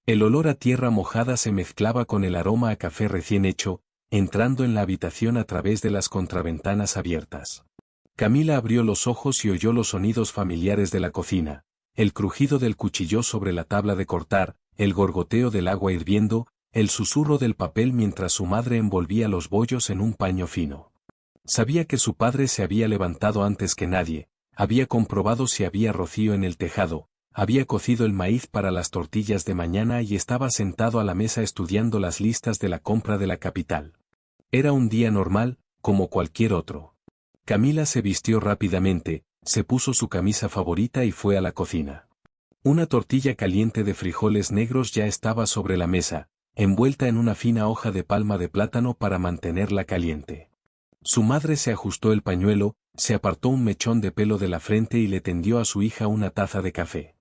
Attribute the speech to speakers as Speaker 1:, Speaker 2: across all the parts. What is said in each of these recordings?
Speaker 1: El olor a tierra mojada se mezclaba con el aroma a café recién hecho, entrando en la habitación a través de las contraventanas abiertas. Camila abrió los ojos y oyó los sonidos familiares de la cocina, el crujido del cuchillo sobre la tabla de cortar, el gorgoteo del agua hirviendo, el susurro del papel mientras su madre envolvía los bollos en un paño fino. Sabía que su padre se había levantado antes que nadie, había comprobado si había rocío en el tejado, había cocido el maíz para las tortillas de mañana y estaba sentado a la mesa estudiando las listas de la compra de la capital. Era un día normal, como cualquier otro. Camila se vistió rápidamente, se puso su camisa favorita y fue a la cocina. Una tortilla caliente de frijoles negros ya estaba sobre la mesa, envuelta en una fina hoja de palma de plátano para mantenerla caliente. Su madre se ajustó el pañuelo, se apartó un mechón de pelo de la frente y le tendió a su hija una taza de café.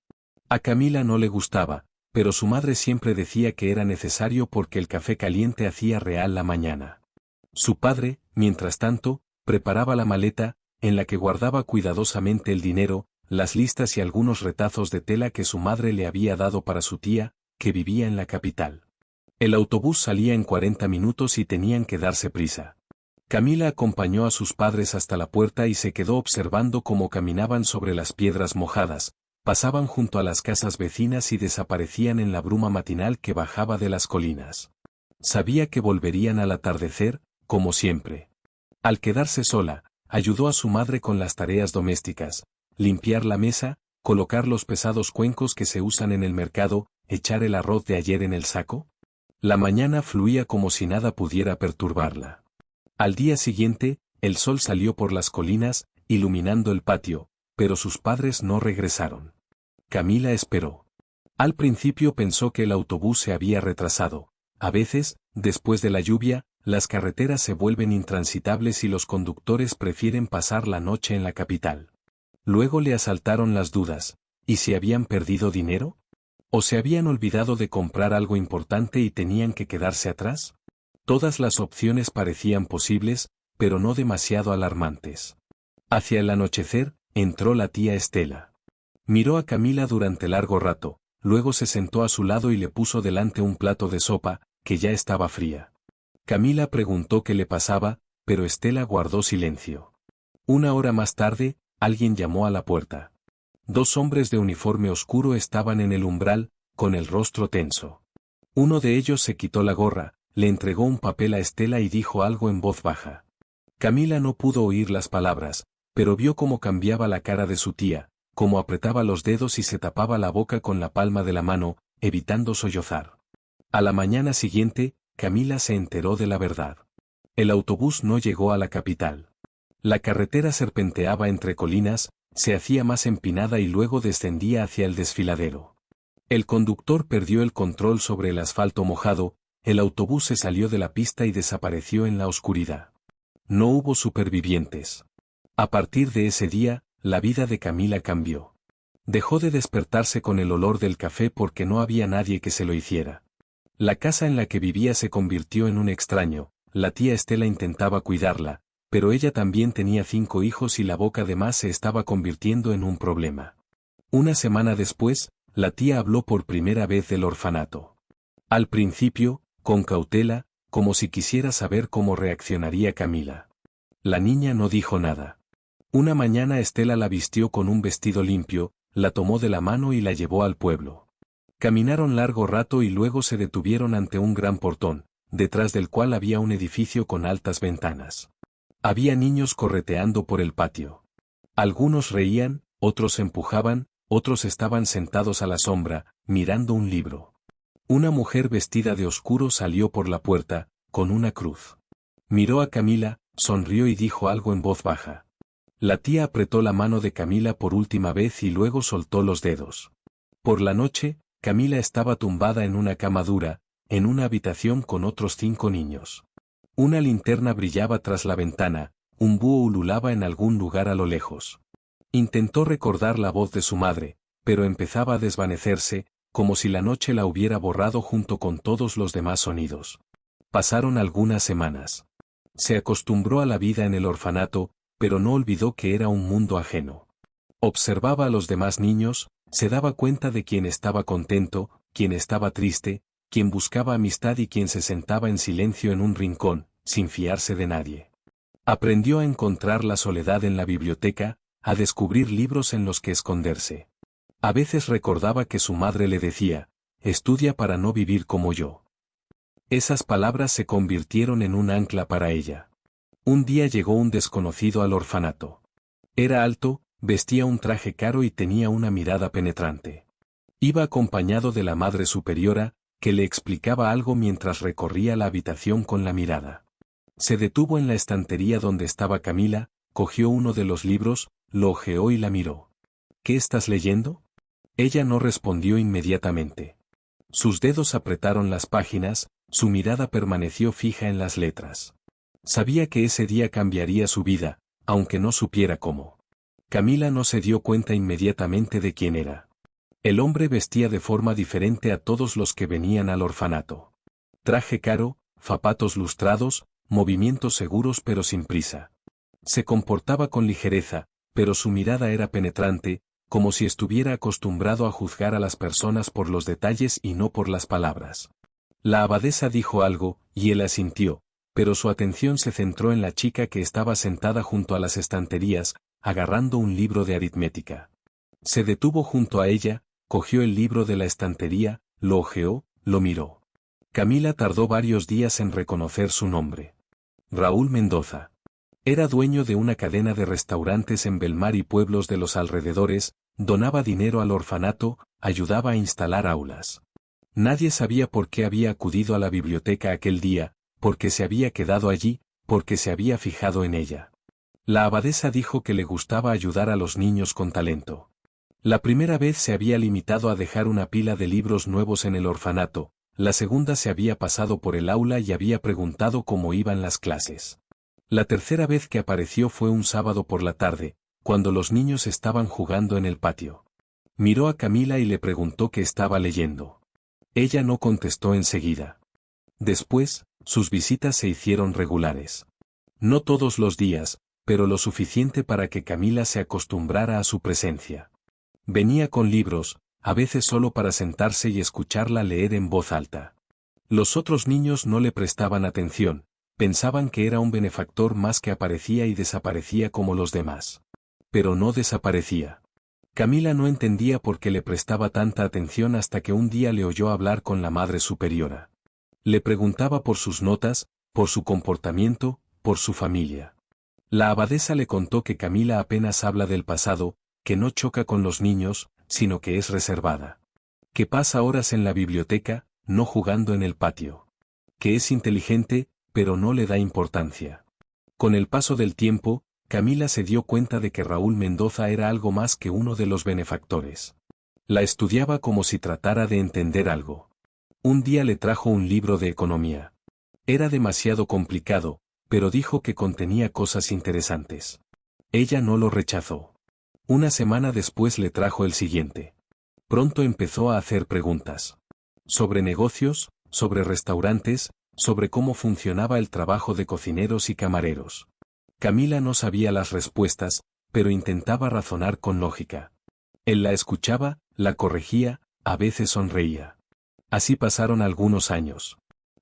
Speaker 1: A Camila no le gustaba, pero su madre siempre decía que era necesario porque el café caliente hacía real la mañana. Su padre, mientras tanto, preparaba la maleta, en la que guardaba cuidadosamente el dinero, las listas y algunos retazos de tela que su madre le había dado para su tía, que vivía en la capital. El autobús salía en 40 minutos y tenían que darse prisa. Camila acompañó a sus padres hasta la puerta y se quedó observando cómo caminaban sobre las piedras mojadas, pasaban junto a las casas vecinas y desaparecían en la bruma matinal que bajaba de las colinas. Sabía que volverían al atardecer, como siempre. Al quedarse sola, ayudó a su madre con las tareas domésticas, limpiar la mesa, colocar los pesados cuencos que se usan en el mercado, echar el arroz de ayer en el saco. La mañana fluía como si nada pudiera perturbarla. Al día siguiente, el sol salió por las colinas, iluminando el patio, pero sus padres no regresaron. Camila esperó. Al principio pensó que el autobús se había retrasado. A veces, después de la lluvia, las carreteras se vuelven intransitables y los conductores prefieren pasar la noche en la capital. Luego le asaltaron las dudas. ¿Y si habían perdido dinero? ¿O se habían olvidado de comprar algo importante y tenían que quedarse atrás? Todas las opciones parecían posibles, pero no demasiado alarmantes. Hacia el anochecer, entró la tía Estela. Miró a Camila durante largo rato, luego se sentó a su lado y le puso delante un plato de sopa, que ya estaba fría. Camila preguntó qué le pasaba, pero Estela guardó silencio. Una hora más tarde, alguien llamó a la puerta. 2 hombres de uniforme oscuro estaban en el umbral, con el rostro tenso. Uno de ellos se quitó la gorra, le entregó un papel a Estela y dijo algo en voz baja. Camila no pudo oír las palabras, pero vio cómo cambiaba la cara de su tía, cómo apretaba los dedos y se tapaba la boca con la palma de la mano, evitando sollozar. A la mañana siguiente, Camila se enteró de la verdad. El autobús no llegó a la capital. La carretera serpenteaba entre colinas, se hacía más empinada y luego descendía hacia el desfiladero. El conductor perdió el control sobre el asfalto mojado, el autobús se salió de la pista y desapareció en la oscuridad. No hubo supervivientes. A partir de ese día, la vida de Camila cambió. Dejó de despertarse con el olor del café porque no había nadie que se lo hiciera. La casa en la que vivía se convirtió en un extraño, la tía Estela intentaba cuidarla, pero ella también tenía 5 hijos y la boca de más se estaba convirtiendo en un problema. Una semana después, la tía habló por primera vez del orfanato. Al principio, con cautela, como si quisiera saber cómo reaccionaría Camila. La niña no dijo nada. Una mañana Estela la vistió con un vestido limpio, la tomó de la mano y la llevó al pueblo. Caminaron largo rato y luego se detuvieron ante un gran portón, detrás del cual había un edificio con altas ventanas. Había niños correteando por el patio. Algunos reían, otros empujaban, otros estaban sentados a la sombra, mirando un libro. Una mujer vestida de oscuro salió por la puerta, con una cruz. Miró a Camila, sonrió y dijo algo en voz baja. La tía apretó la mano de Camila por última vez y luego soltó los dedos. Por la noche, Camila estaba tumbada en una cama dura, en una habitación con otros 5 niños. Una linterna brillaba tras la ventana, un búho ululaba en algún lugar a lo lejos. Intentó recordar la voz de su madre, pero empezaba a desvanecerse, como si la noche la hubiera borrado junto con todos los demás sonidos. Pasaron algunas semanas. Se acostumbró a la vida en el orfanato, pero no olvidó que era un mundo ajeno. Observaba a los demás niños, se daba cuenta de quién estaba contento, quien estaba triste, quien buscaba amistad y quien se sentaba en silencio en un rincón, sin fiarse de nadie. Aprendió a encontrar la soledad en la biblioteca, a descubrir libros en los que esconderse. A veces recordaba que su madre le decía, estudia para no vivir como yo. Esas palabras se convirtieron en un ancla para ella. Un día llegó un desconocido al orfanato. Era alto, vestía un traje caro y tenía una mirada penetrante. Iba acompañado de la madre superiora, que le explicaba algo mientras recorría la habitación con la mirada. Se detuvo en la estantería donde estaba Camila, cogió uno de los libros, lo hojeó y la miró. ¿Qué estás leyendo? Ella no respondió inmediatamente. Sus dedos apretaron las páginas, su mirada permaneció fija en las letras. Sabía que ese día cambiaría su vida, aunque no supiera cómo. Camila no se dio cuenta inmediatamente de quién era. El hombre vestía de forma diferente a todos los que venían al orfanato. Traje caro, zapatos lustrados, movimientos seguros pero sin prisa. Se comportaba con ligereza, pero su mirada era penetrante, como si estuviera acostumbrado a juzgar a las personas por los detalles y no por las palabras. La abadesa dijo algo, y él asintió, pero su atención se centró en la chica que estaba sentada junto a las estanterías, agarrando un libro de aritmética. Se detuvo junto a ella, cogió el libro de la estantería, lo hojeó, lo miró. Camila tardó varios días en reconocer su nombre. Raúl Mendoza. Era dueño de una cadena de restaurantes en Belmar y pueblos de los alrededores, donaba dinero al orfanato, ayudaba a instalar aulas. Nadie sabía por qué había acudido a la biblioteca aquel día, porque se había quedado allí, porque se había fijado en ella. La abadesa dijo que le gustaba ayudar a los niños con talento. La primera vez se había limitado a dejar una pila de libros nuevos en el orfanato, la segunda se había pasado por el aula y había preguntado cómo iban las clases. La tercera vez que apareció fue un sábado por la tarde, cuando los niños estaban jugando en el patio. Miró a Camila y le preguntó qué estaba leyendo. Ella no contestó enseguida. Después, sus visitas se hicieron regulares. No todos los días, pero lo suficiente para que Camila se acostumbrara a su presencia. Venía con libros, a veces solo para sentarse y escucharla leer en voz alta. Los otros niños no le prestaban atención, pensaban que era un benefactor más que aparecía y desaparecía como los demás. Pero no desaparecía. Camila no entendía por qué le prestaba tanta atención hasta que un día le oyó hablar con la madre superiora. Le preguntaba por sus notas, por su comportamiento, por su familia. La abadesa le contó que Camila apenas habla del pasado, que no choca con los niños, sino que es reservada. Que pasa horas en la biblioteca, no jugando en el patio. Que es inteligente, pero no le da importancia. Con el paso del tiempo, Camila se dio cuenta de que Raúl Mendoza era algo más que uno de los benefactores. La estudiaba como si tratara de entender algo. Un día le trajo un libro de economía. Era demasiado complicado, pero dijo que contenía cosas interesantes. Ella no lo rechazó. Una semana después le trajo el siguiente. Pronto empezó a hacer preguntas. Sobre negocios, sobre restaurantes, sobre cómo funcionaba el trabajo de cocineros y camareros. Camila no sabía las respuestas, pero intentaba razonar con lógica. Él la escuchaba, la corregía, a veces sonreía. Así pasaron algunos años.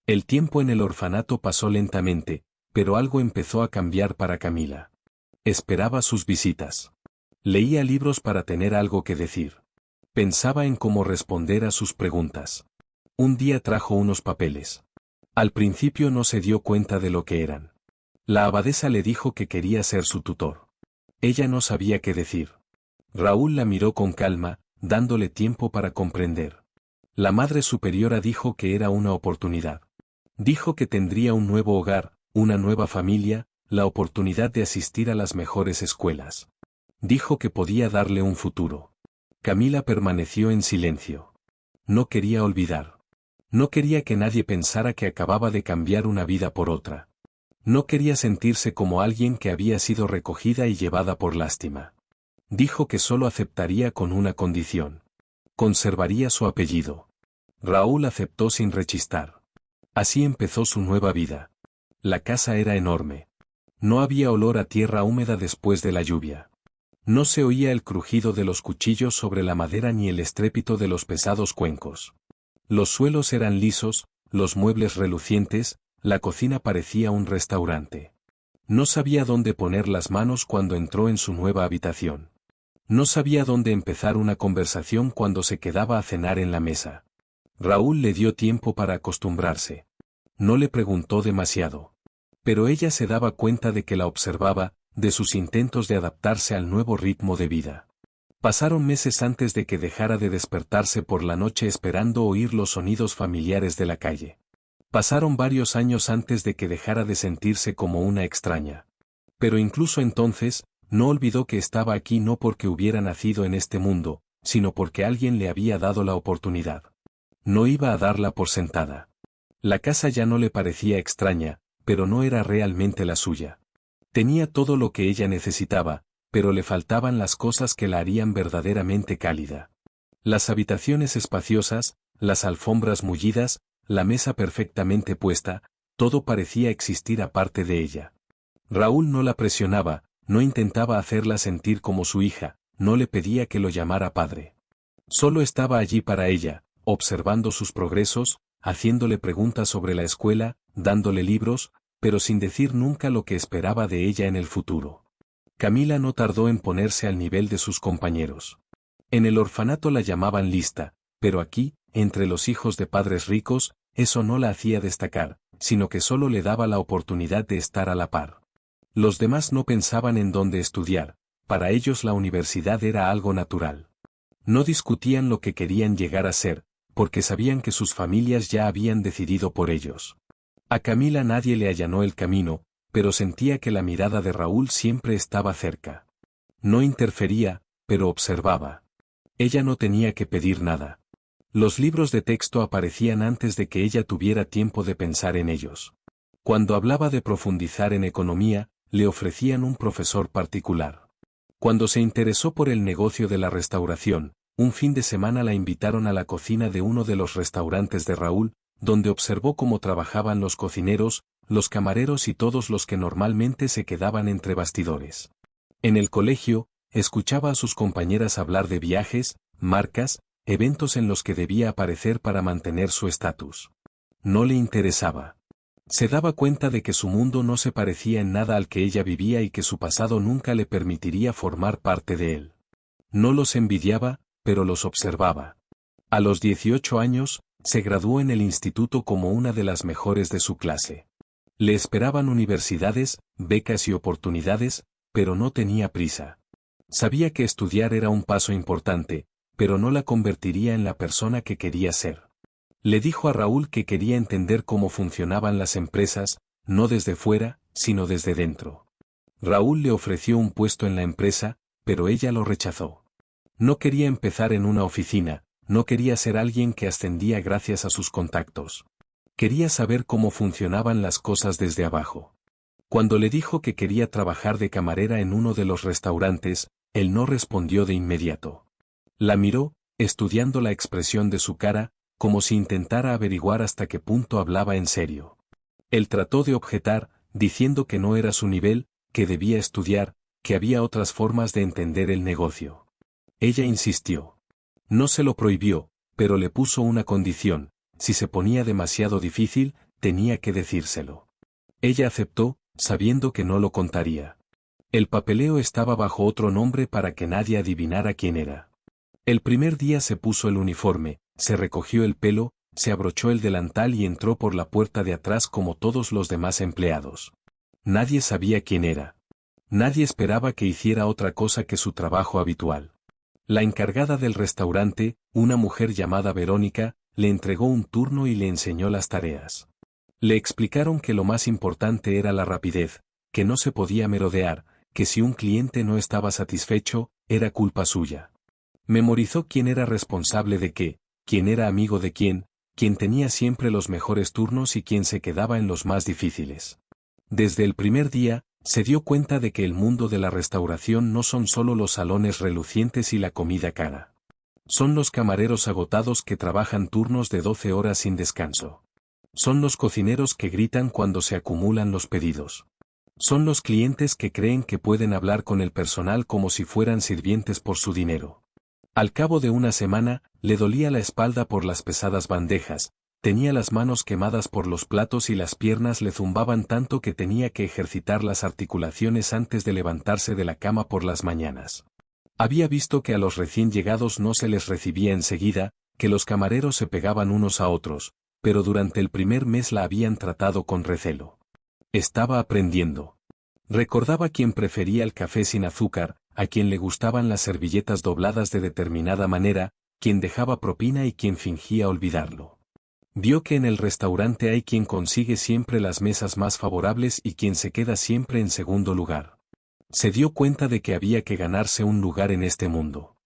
Speaker 1: El tiempo en el orfanato pasó lentamente, pero algo empezó a cambiar para Camila. Esperaba sus visitas. Leía libros para tener algo que decir. Pensaba en cómo responder a sus preguntas. Un día trajo unos papeles. Al principio no se dio cuenta de lo que eran. La abadesa le dijo que quería ser su tutor. Ella no sabía qué decir. Raúl la miró con calma, dándole tiempo para comprender. La madre superiora dijo que era una oportunidad. Dijo que tendría un nuevo hogar, una nueva familia, la oportunidad de asistir a las mejores escuelas. Dijo que podía darle un futuro. Camila permaneció en silencio. No quería olvidar. No quería que nadie pensara que acababa de cambiar una vida por otra. No quería sentirse como alguien que había sido recogida y llevada por lástima. Dijo que solo aceptaría con una condición. Conservaría su apellido. Raúl aceptó sin rechistar. Así empezó su nueva vida. La casa era enorme. No había olor a tierra húmeda después de la lluvia. No se oía el crujido de los cuchillos sobre la madera ni el estrépito de los pesados cuencos. Los suelos eran lisos, los muebles relucientes, la cocina parecía un restaurante. No sabía dónde poner las manos cuando entró en su nueva habitación. No sabía dónde empezar una conversación cuando se quedaba a cenar en la mesa. Raúl le dio tiempo para acostumbrarse. No le preguntó demasiado. Pero ella se daba cuenta de que la observaba, de sus intentos de adaptarse al nuevo ritmo de vida. Pasaron meses antes de que dejara de despertarse por la noche esperando oír los sonidos familiares de la calle. Pasaron varios años antes de que dejara de sentirse como una extraña. Pero incluso entonces, no olvidó que estaba aquí no porque hubiera nacido en este mundo, sino porque alguien le había dado la oportunidad. No iba a darla por sentada. La casa ya no le parecía extraña, pero no era realmente la suya. Tenía todo lo que ella necesitaba, pero le faltaban las cosas que la harían verdaderamente cálida. Las habitaciones espaciosas, las alfombras mullidas, la mesa perfectamente puesta, todo parecía existir aparte de ella. Raúl no la presionaba, no intentaba hacerla sentir como su hija, no le pedía que lo llamara padre. Solo estaba allí para ella, observando sus progresos, haciéndole preguntas sobre la escuela, dándole libros, pero sin decir nunca lo que esperaba de ella en el futuro. Camila no tardó en ponerse al nivel de sus compañeros. En el orfanato la llamaban lista, pero aquí, entre los hijos de padres ricos, eso no la hacía destacar, sino que solo le daba la oportunidad de estar a la par. Los demás no pensaban en dónde estudiar, para ellos la universidad era algo natural. No discutían lo que querían llegar a ser, porque sabían que sus familias ya habían decidido por ellos. A Camila nadie le allanó el camino, pero sentía que la mirada de Raúl siempre estaba cerca. No interfería, pero observaba. Ella no tenía que pedir nada. Los libros de texto aparecían antes de que ella tuviera tiempo de pensar en ellos. Cuando hablaba de profundizar en economía, le ofrecían un profesor particular. Cuando se interesó por el negocio de la restauración, un fin de semana la invitaron a la cocina de uno de los restaurantes de Raúl, donde observó cómo trabajaban los cocineros, los camareros y todos los que normalmente se quedaban entre bastidores. En el colegio, escuchaba a sus compañeras hablar de viajes, marcas, eventos en los que debía aparecer para mantener su estatus. No le interesaba. Se daba cuenta de que su mundo no se parecía en nada al que ella vivía y que su pasado nunca le permitiría formar parte de él. No los envidiaba, pero los observaba. A los 18 años, se graduó en el instituto como una de las mejores de su clase. Le esperaban universidades, becas y oportunidades, pero no tenía prisa. Sabía que estudiar era un paso importante, pero no la convertiría en la persona que quería ser. Le dijo a Raúl que quería entender cómo funcionaban las empresas, no desde fuera, sino desde dentro. Raúl le ofreció un puesto en la empresa, pero ella lo rechazó. No quería empezar en una oficina, no quería ser alguien que ascendía gracias a sus contactos. Quería saber cómo funcionaban las cosas desde abajo. Cuando le dijo que quería trabajar de camarera en uno de los restaurantes, él no respondió de inmediato. La miró, estudiando la expresión de su cara, como si intentara averiguar hasta qué punto hablaba en serio. Él trató de objetar, diciendo que no era su nivel, que debía estudiar, que había otras formas de entender el negocio. Ella insistió. No se lo prohibió, pero le puso una condición: si se ponía demasiado difícil, tenía que decírselo. Ella aceptó, sabiendo que no lo contaría. El papeleo estaba bajo otro nombre para que nadie adivinara quién era. El primer día se puso el uniforme, se recogió el pelo, se abrochó el delantal y entró por la puerta de atrás como todos los demás empleados. Nadie sabía quién era. Nadie esperaba que hiciera otra cosa que su trabajo habitual. La encargada del restaurante, una mujer llamada Verónica, le entregó un turno y le enseñó las tareas. Le explicaron que lo más importante era la rapidez, que no se podía merodear, que si un cliente no estaba satisfecho, era culpa suya. Memorizó quién era responsable de qué, quién era amigo de quién tenía siempre los mejores turnos y quién se quedaba en los más difíciles. Desde el primer día, se dio cuenta de que el mundo de la restauración no son solo los salones relucientes y la comida cara. Son los camareros agotados que trabajan turnos de 12 horas sin descanso. Son los cocineros que gritan cuando se acumulan los pedidos. Son los clientes que creen que pueden hablar con el personal como si fueran sirvientes por su dinero. Al cabo de una semana, le dolía la espalda por las pesadas bandejas, tenía las manos quemadas por los platos y las piernas le zumbaban tanto que tenía que ejercitar las articulaciones antes de levantarse de la cama por las mañanas. Había visto que a los recién llegados no se les recibía enseguida, que los camareros se pegaban unos a otros, pero durante el primer mes la habían tratado con recelo. Estaba aprendiendo. Recordaba quien prefería el café sin azúcar, a quien le gustaban las servilletas dobladas de determinada manera, quien dejaba propina y quien fingía olvidarlo. Vio que en el restaurante hay quien consigue siempre las mesas más favorables y quien se queda siempre en segundo lugar. Se dio cuenta de que había que ganarse un lugar en este mundo.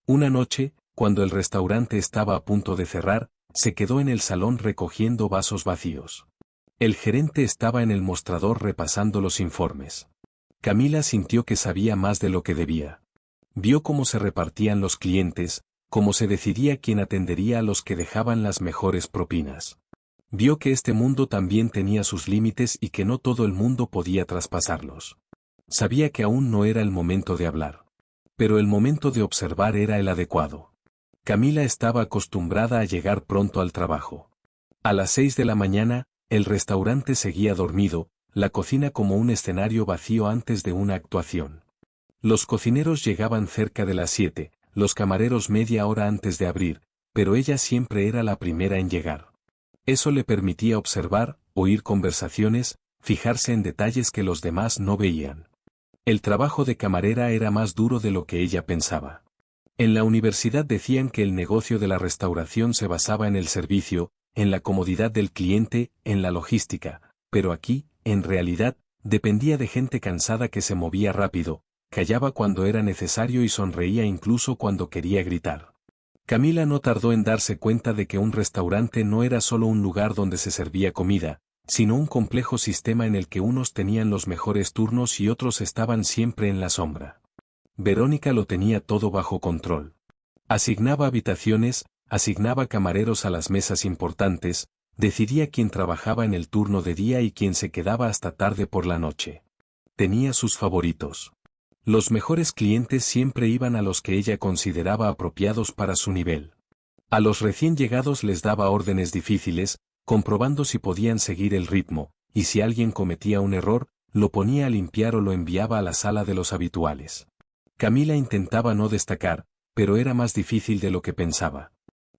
Speaker 1: Una noche, cuando el restaurante estaba a punto de cerrar, se quedó en el salón recogiendo vasos vacíos. El gerente estaba en el mostrador repasando los informes. Camila sintió que sabía más de lo que debía. Vio cómo se repartían los clientes, cómo se decidía quién atendería a los que dejaban las mejores propinas. Vio que este mundo también tenía sus límites y que no todo el mundo podía traspasarlos. Sabía que aún no era el momento de hablar. Pero el momento de observar era el adecuado. Camila estaba acostumbrada a llegar pronto al trabajo. A las 6 de la mañana, el restaurante seguía dormido, la cocina como un escenario vacío antes de una actuación. Los cocineros llegaban cerca de las 7, los camareros media hora antes de abrir, pero ella siempre era la primera en llegar. Eso le permitía observar, oír conversaciones, fijarse en detalles que los demás no veían. El trabajo de camarera era más duro de lo que ella pensaba. En la universidad decían que el negocio de la restauración se basaba en el servicio, en la comodidad del cliente, en la logística, pero aquí, en realidad, dependía de gente cansada que se movía rápido, callaba cuando era necesario y sonreía incluso cuando quería gritar. Camila no tardó en darse cuenta de que un restaurante no era solo un lugar donde se servía comida, sino un complejo sistema en el que unos tenían los mejores turnos y otros estaban siempre en la sombra. Verónica lo tenía todo bajo control. Asignaba habitaciones, asignaba camareros a las mesas importantes, decidía quién trabajaba en el turno de día y quién se quedaba hasta tarde por la noche. Tenía sus favoritos. Los mejores clientes siempre iban a los que ella consideraba apropiados para su nivel. A los recién llegados les daba órdenes difíciles, comprobando si podían seguir el ritmo, y si alguien cometía un error, lo ponía a limpiar o lo enviaba a la sala de los habituales. Camila intentaba no destacar, pero era más difícil de lo que pensaba.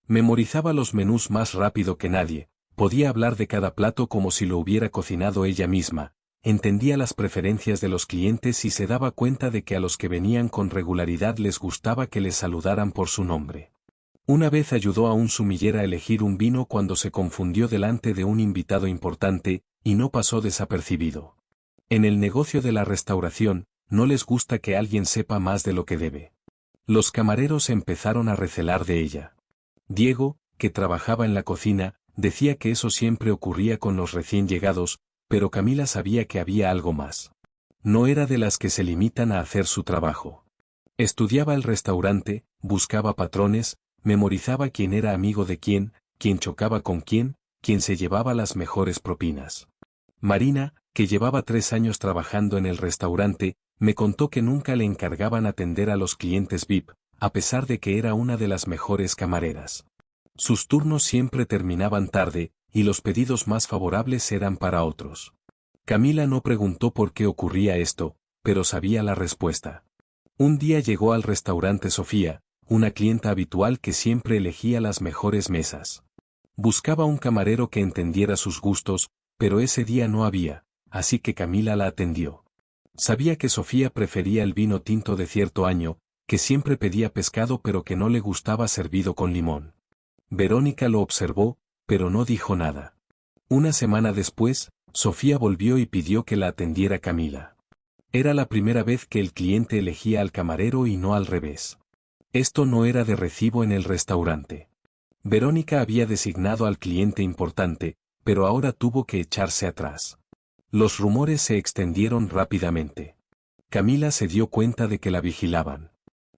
Speaker 1: Memorizaba los menús más rápido que nadie, podía hablar de cada plato como si lo hubiera cocinado ella misma, entendía las preferencias de los clientes y se daba cuenta de que a los que venían con regularidad les gustaba que les saludaran por su nombre. Una vez ayudó a un sumiller a elegir un vino cuando se confundió delante de un invitado importante, y no pasó desapercibido. En el negocio de la restauración, no les gusta que alguien sepa más de lo que debe. Los camareros empezaron a recelar de ella. Diego, que trabajaba en la cocina, decía que eso siempre ocurría con los recién llegados, pero Camila sabía que había algo más. No era de las que se limitan a hacer su trabajo. Estudiaba el restaurante, buscaba patrones, memorizaba quién era amigo de quién chocaba con quién se llevaba las mejores propinas. Marina, que llevaba 3 años trabajando en el restaurante, me contó que nunca le encargaban atender a los clientes VIP, a pesar de que era una de las mejores camareras. Sus turnos siempre terminaban tarde, y los pedidos más favorables eran para otros. Camila no preguntó por qué ocurría esto, pero sabía la respuesta. Un día llegó al restaurante Sofía, una clienta habitual que siempre elegía las mejores mesas. Buscaba un camarero que entendiera sus gustos, pero ese día no había, así que Camila la atendió. Sabía que Sofía prefería el vino tinto de cierto año, que siempre pedía pescado pero que no le gustaba servido con limón. Verónica lo observó, pero no dijo nada. Una semana después, Sofía volvió y pidió que la atendiera Camila. Era la primera vez que el cliente elegía al camarero y no al revés. Esto no era de recibo en el restaurante. Verónica había designado al cliente importante, pero ahora tuvo que echarse atrás. Los rumores se extendieron rápidamente. Camila se dio cuenta de que la vigilaban.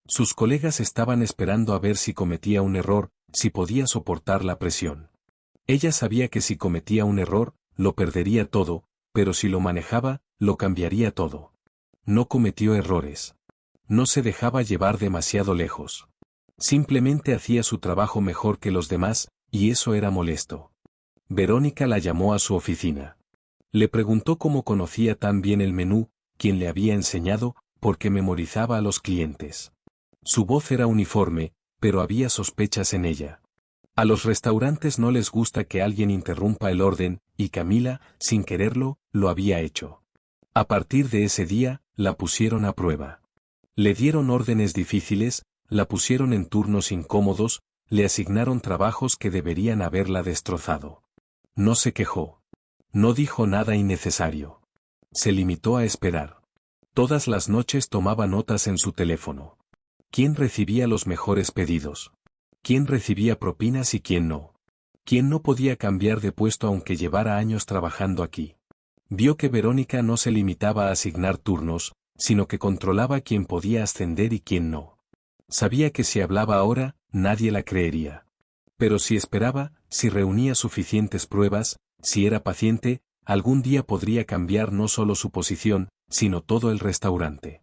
Speaker 1: Sus colegas estaban esperando a ver si cometía un error, si podía soportar la presión. Ella sabía que si cometía un error, lo perdería todo, pero si lo manejaba, lo cambiaría todo. No cometió errores. No se dejaba llevar demasiado lejos. Simplemente hacía su trabajo mejor que los demás, y eso era molesto. Verónica la llamó a su oficina. Le preguntó cómo conocía tan bien el menú, quién le había enseñado, por qué memorizaba a los clientes. Su voz era uniforme, pero había sospechas en ella. A los restaurantes no les gusta que alguien interrumpa el orden, y Camila, sin quererlo, lo había hecho. A partir de ese día, la pusieron a prueba. Le dieron órdenes difíciles, la pusieron en turnos incómodos, le asignaron trabajos que deberían haberla destrozado. No se quejó. No dijo nada innecesario. Se limitó a esperar. Todas las noches tomaba notas en su teléfono. ¿Quién recibía los mejores pedidos? ¿Quién recibía propinas y quién no? ¿Quién no podía cambiar de puesto aunque llevara años trabajando aquí? Vio que Verónica no se limitaba a asignar turnos, sino que controlaba quién podía ascender y quién no. Sabía que si hablaba ahora, nadie la creería. Pero si esperaba, si reunía suficientes pruebas, si era paciente, algún día podría cambiar no solo su posición, sino todo el restaurante.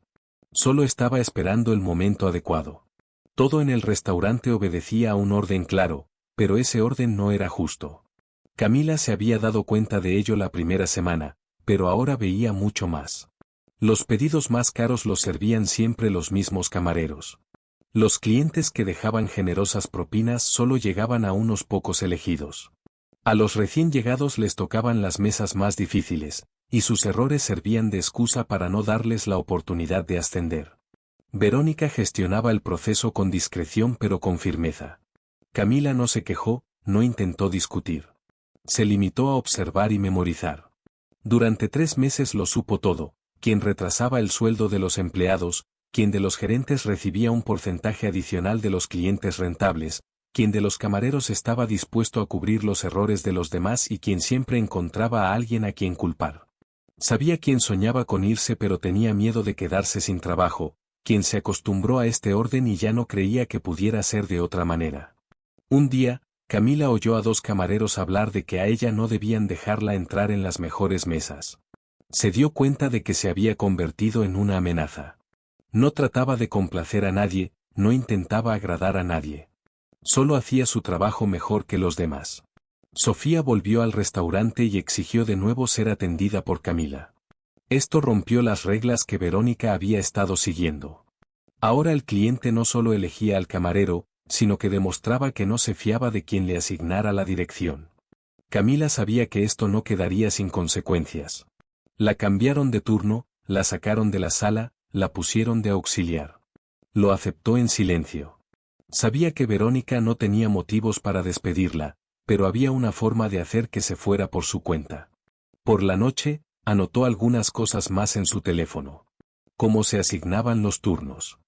Speaker 1: Solo estaba esperando el momento adecuado. Todo en el restaurante obedecía a un orden claro, pero ese orden no era justo. Camila se había dado cuenta de ello la primera semana, pero ahora veía mucho más. Los pedidos más caros los servían siempre los mismos camareros. Los clientes que dejaban generosas propinas solo llegaban a unos pocos elegidos. A los recién llegados les tocaban las mesas más difíciles, y sus errores servían de excusa para no darles la oportunidad de ascender. Verónica gestionaba el proceso con discreción pero con firmeza. Camila no se quejó, no intentó discutir. Se limitó a observar y memorizar. Durante 3 meses lo supo todo, quién retrasaba el sueldo de los empleados, quién de los gerentes recibía un porcentaje adicional de los clientes rentables, quién de los camareros estaba dispuesto a cubrir los errores de los demás y quién siempre encontraba a alguien a quien culpar. Sabía quién soñaba con irse pero tenía miedo de quedarse sin trabajo, quien se acostumbró a este orden y ya no creía que pudiera ser de otra manera. Un día, Camila oyó a 2 camareros hablar de que a ella no debían dejarla entrar en las mejores mesas. Se dio cuenta de que se había convertido en una amenaza. No trataba de complacer a nadie, no intentaba agradar a nadie. Solo hacía su trabajo mejor que los demás. Sofía volvió al restaurante y exigió de nuevo ser atendida por Camila. Esto rompió las reglas que Verónica había estado siguiendo. Ahora el cliente no solo elegía al camarero, sino que demostraba que no se fiaba de quien le asignara la dirección. Camila sabía que esto no quedaría sin consecuencias. La cambiaron de turno, la sacaron de la sala, la pusieron de auxiliar. Lo aceptó en silencio. Sabía que Verónica no tenía motivos para despedirla, pero había una forma de hacer que se fuera por su cuenta. Por la noche, anotó algunas cosas más en su teléfono. Cómo se asignaban los turnos.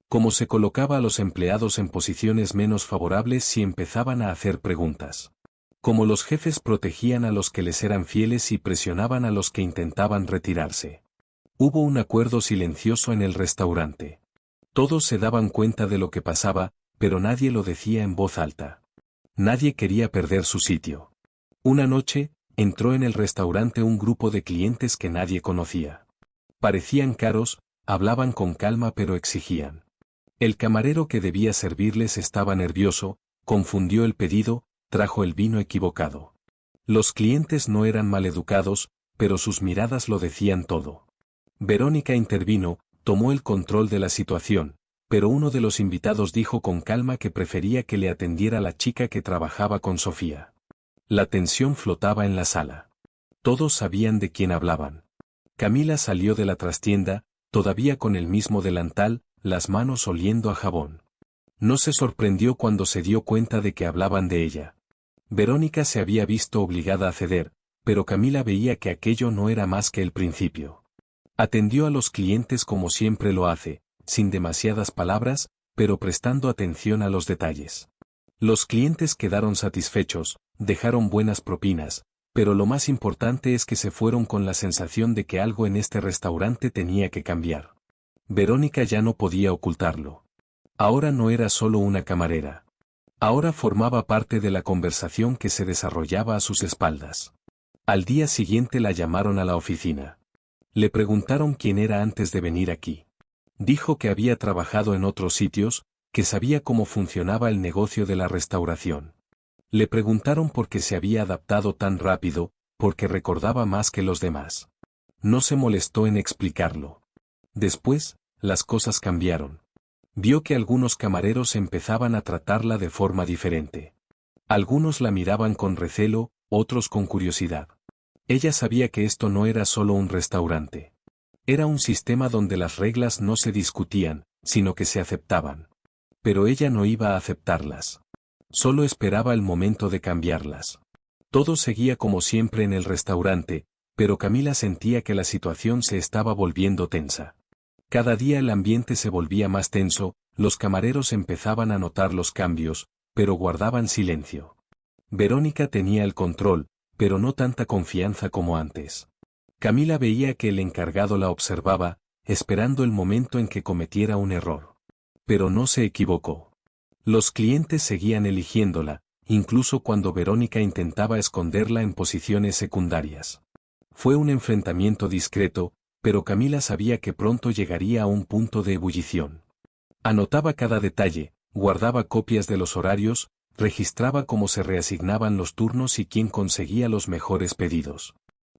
Speaker 1: Cómo se colocaba a los empleados en posiciones menos favorables si empezaban a hacer preguntas. Cómo los jefes protegían a los que les eran fieles y presionaban a los que intentaban retirarse. Hubo un acuerdo silencioso en el restaurante. Todos se daban cuenta de lo que pasaba, pero nadie lo decía en voz alta. Nadie quería perder su sitio. Una noche, entró en el restaurante un grupo de clientes que nadie conocía. Parecían caros, hablaban con calma pero exigían. El camarero que debía servirles estaba nervioso, confundió el pedido, trajo el vino equivocado. Los clientes no eran maleducados, pero sus miradas lo decían todo. Verónica intervino, tomó el control de la situación, pero uno de los invitados dijo con calma que prefería que le atendiera la chica que trabajaba con Sofía. La tensión flotaba en la sala. Todos sabían de quién hablaban. Camila salió de la trastienda, todavía con el mismo delantal, las manos oliendo a jabón. No se sorprendió cuando se dio cuenta de que hablaban de ella. Verónica se había visto obligada a ceder, pero Camila veía que aquello no era más que el principio. Atendió a los clientes como siempre lo hace, sin demasiadas palabras, pero prestando atención a los detalles. Los clientes quedaron satisfechos, dejaron buenas propinas, pero lo más importante es que se fueron con la sensación de que algo en este restaurante tenía que cambiar. Verónica ya no podía ocultarlo. Ahora no era solo una camarera. Ahora formaba parte de la conversación que se desarrollaba a sus espaldas. Al día siguiente la llamaron a la oficina. Le preguntaron quién era antes de venir aquí. Dijo que había trabajado en otros sitios, que sabía cómo funcionaba el negocio de la restauración. Le preguntaron por qué se había adaptado tan rápido, porque recordaba más que los demás. No se molestó en explicarlo. Después, las cosas cambiaron. Vio que algunos camareros empezaban a tratarla de forma diferente. Algunos la miraban con recelo, otros con curiosidad. Ella sabía que esto no era solo un restaurante. Era un sistema donde las reglas no se discutían, sino que se aceptaban. Pero ella no iba a aceptarlas. Solo esperaba el momento de cambiarlas. Todo seguía como siempre en el restaurante, pero Camila sentía que la situación se estaba volviendo tensa. Cada día el ambiente se volvía más tenso, los camareros empezaban a notar los cambios, pero guardaban silencio. Verónica tenía el control, pero no tanta confianza como antes. Camila veía que el encargado la observaba, esperando el momento en que cometiera un error. Pero no se equivocó. Los clientes seguían eligiéndola, incluso cuando Verónica intentaba esconderla en posiciones secundarias. Fue un enfrentamiento discreto, pero Camila sabía que pronto llegaría a un punto de ebullición. Anotaba cada detalle, guardaba copias de los horarios, registraba cómo se reasignaban los turnos y quién conseguía los mejores pedidos.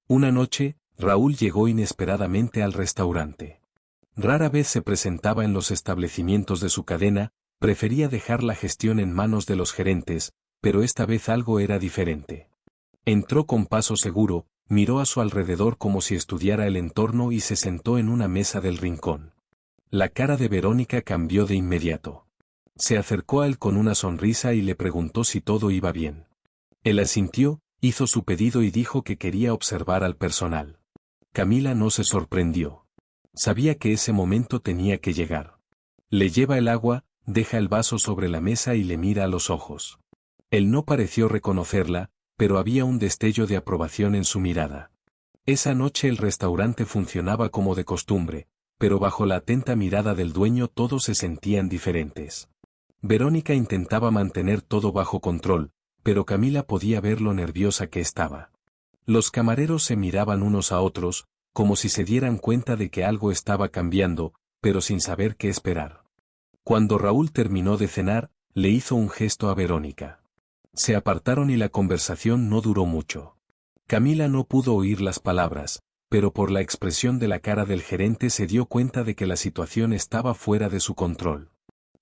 Speaker 1: Una noche, Raúl llegó inesperadamente al restaurante. Rara vez se presentaba en los establecimientos de su cadena, prefería dejar la gestión en manos de los gerentes, pero esta vez algo era diferente. Entró con paso seguro, miró a su alrededor como si estudiara el entorno y se sentó en una mesa del rincón. La cara de Verónica cambió de inmediato. Se acercó a él con una sonrisa y le preguntó si todo iba bien. Él asintió, hizo su pedido y dijo que quería observar al personal. Camila no se sorprendió. Sabía que ese momento tenía que llegar. Le lleva el agua, deja el vaso sobre la mesa y le mira a los ojos. Él no pareció reconocerla, pero había un destello de aprobación en su mirada. Esa noche el restaurante funcionaba como de costumbre, pero bajo la atenta mirada del dueño todos se sentían diferentes. Verónica intentaba mantener todo bajo control, pero Camila podía ver lo nerviosa que estaba. Los camareros se miraban unos a otros, como si se dieran cuenta de que algo estaba cambiando, pero sin saber qué esperar. Cuando Raúl terminó de cenar, le hizo un gesto a Verónica. Se apartaron y la conversación no duró mucho. Camila no pudo oír las palabras, pero por la expresión de la cara del gerente se dio cuenta de que la situación estaba fuera de su control.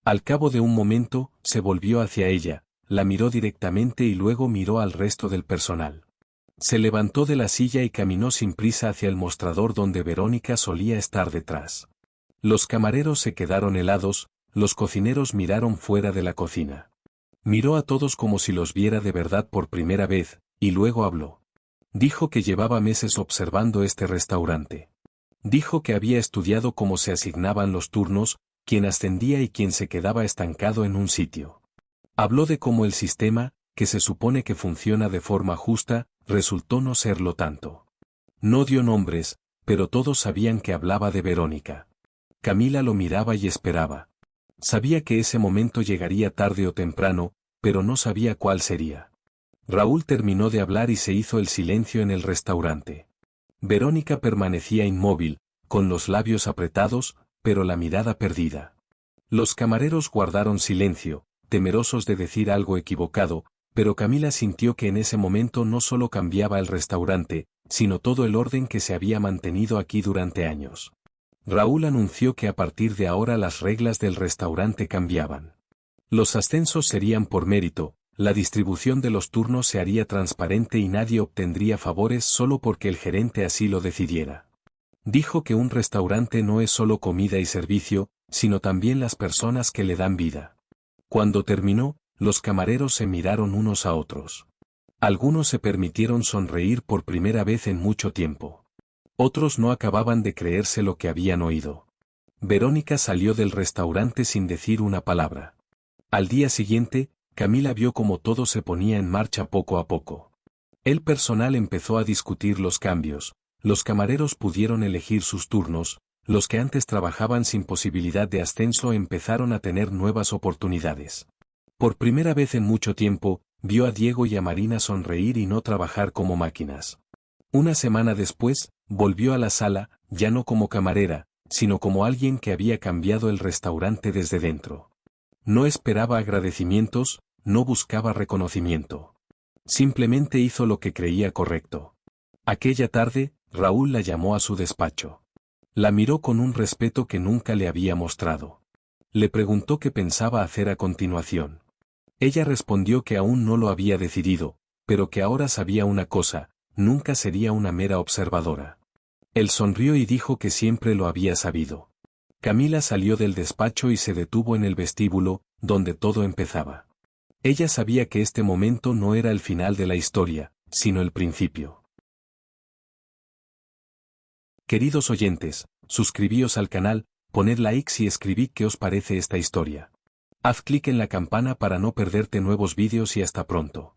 Speaker 1: Al cabo de un momento, se volvió hacia ella, la miró directamente y luego miró al resto del personal. Se levantó de la silla y caminó sin prisa hacia el mostrador donde Verónica solía estar detrás. Los camareros se quedaron helados, los cocineros miraron fuera de la cocina. Miró a todos como si los viera de verdad por primera vez, y luego habló. Dijo que llevaba meses observando este restaurante. Dijo que había estudiado cómo se asignaban los turnos, quién ascendía y quién se quedaba estancado en un sitio. Habló de cómo el sistema, que se supone que funciona de forma justa, resultó no serlo tanto. No dio nombres, pero todos sabían que hablaba de Verónica. Camila lo miraba y esperaba. Sabía que ese momento llegaría tarde o temprano, pero no sabía cuál sería. Raúl terminó de hablar y se hizo el silencio en el restaurante. Verónica permanecía inmóvil, con los labios apretados, pero la mirada perdida. Los camareros guardaron silencio, temerosos de decir algo equivocado, pero Camila sintió que en ese momento no solo cambiaba el restaurante, sino todo el orden que se había mantenido aquí durante años. Raúl anunció que a partir de ahora las reglas del restaurante cambiaban. Los ascensos serían por mérito, la distribución de los turnos se haría transparente y nadie obtendría favores solo porque el gerente así lo decidiera. Dijo que un restaurante no es solo comida y servicio, sino también las personas que le dan vida. Cuando terminó, los camareros se miraron unos a otros. Algunos se permitieron sonreír por primera vez en mucho tiempo. Otros no acababan de creerse lo que habían oído. Verónica salió del restaurante sin decir una palabra. Al día siguiente, Camila vio cómo todo se ponía en marcha poco a poco. El personal empezó a discutir los cambios, los camareros pudieron elegir sus turnos, los que antes trabajaban sin posibilidad de ascenso empezaron a tener nuevas oportunidades. Por primera vez en mucho tiempo, vio a Diego y a Marina sonreír y no trabajar como máquinas. Una semana después, volvió a la sala, ya no como camarera, sino como alguien que había cambiado el restaurante desde dentro. No esperaba agradecimientos, no buscaba reconocimiento. Simplemente hizo lo que creía correcto. Aquella tarde, Raúl la llamó a su despacho. La miró con un respeto que nunca le había mostrado. Le preguntó qué pensaba hacer a continuación. Ella respondió que aún no lo había decidido, pero que ahora sabía una cosa, nunca sería una mera observadora. Él sonrió y dijo que siempre lo había sabido. Camila salió del despacho y se detuvo en el vestíbulo, donde todo empezaba. Ella sabía que este momento no era el final de la historia, sino el principio. Queridos oyentes, suscribíos al canal, poned likes y escribid qué os parece esta historia. Haz clic en la campana para no perderte nuevos vídeos y hasta pronto.